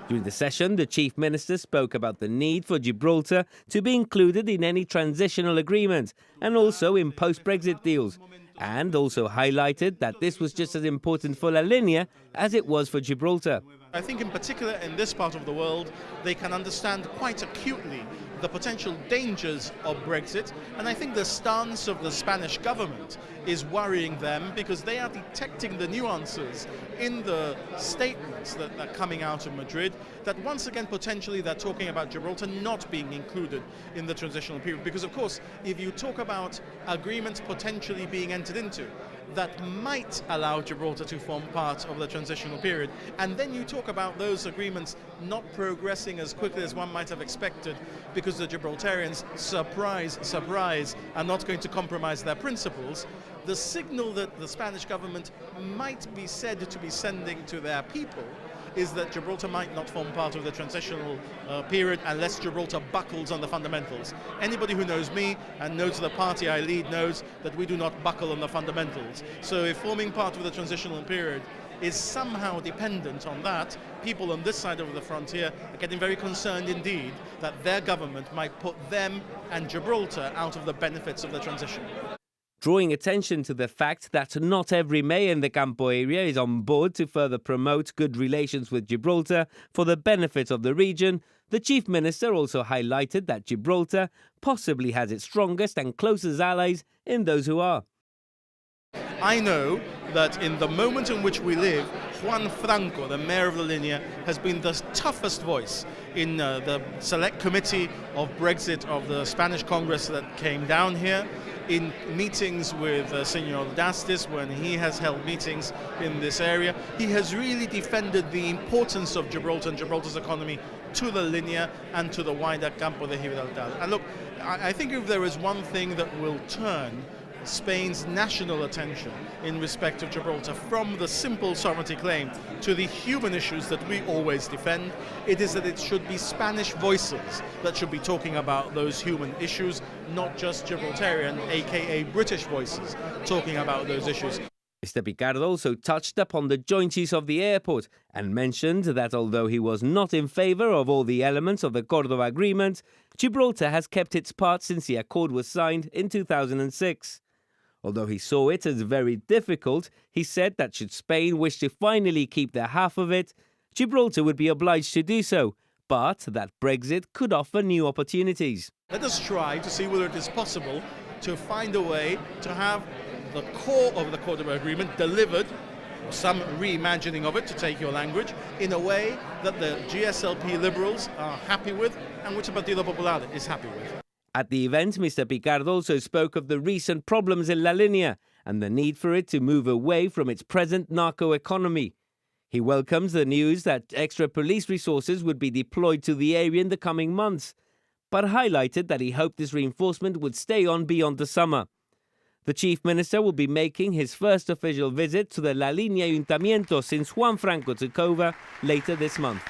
During the session, the Chief Minister spoke about the need for Gibraltar to be included in any transitional agreement and also in post-Brexit deals, and also highlighted that this was just as important for La Linea as it was for Gibraltar. I think in particular in this part of the world, they can understand quite acutely the potential dangers of Brexit, and I think the stance of the Spanish government is worrying them because they are detecting the nuances in the statements that are coming out of Madrid, that once again potentially they're talking about Gibraltar not being included in the transitional period, because of course if you talk about agreements potentially being entered into that might allow Gibraltar to form part of the transitional period, and then you talk about those agreements not progressing as quickly as one might have expected because the Gibraltarians, surprise, are not going to compromise their principles, the signal that the Spanish government might be said to be sending to their people is that Gibraltar might not form part of the transitional period unless Gibraltar buckles on the fundamentals. Anybody who knows me and knows the party I lead knows that we do not buckle on the fundamentals. So if forming part of the transitional period is somehow dependent on that, people on this side of the frontier are getting very concerned indeed that their government might put them and Gibraltar out of the benefits of the transition. Drawing attention to the fact that not every mayor in the Campo area is on board to further promote good relations with Gibraltar for the benefit of the region, the Chief Minister also highlighted that Gibraltar possibly has its strongest and closest allies in those who are. I know that in the moment in which we live, Juan Franco, the mayor of La Linea, has been the toughest voice in the select committee of Brexit of the Spanish Congress that came down here, in meetings with Senor Dastis when he has held meetings in this area. He has really defended the importance of Gibraltar and Gibraltar's economy to La Linea and to the wider Campo de Gibraltar. And look, I think if there is one thing that will turn Spain's national attention in respect of Gibraltar from the simple sovereignty claim to the human issues that we always defend, it is that it should be Spanish voices that should be talking about those human issues, not just Gibraltarian, aka British voices, talking about those issues. Mr. Picardo also touched upon the joint use of the airport and mentioned that although he was not in favour of all the elements of the Córdoba Agreement, Gibraltar has kept its part since the accord was signed in 2006. Although he saw it as very difficult, he said that should Spain wish to finally keep their half of it, Gibraltar would be obliged to do so, but that Brexit could offer new opportunities. Let us try to see whether it is possible to find a way to have the core of the Córdoba Agreement delivered, some reimagining of it, to take your language, in a way that the GSLP Liberals are happy with and which the Partido Popular is happy with. At the event, Mr. Picardo also spoke of the recent problems in La Linea and the need for it to move away from its present narco-economy. He welcomes the news that extra police resources would be deployed to the area in the coming months, but highlighted that he hoped this reinforcement would stay on beyond the summer. The Chief Minister will be making his first official visit to the La Linea Ayuntamiento since Juan Franco took over later this month.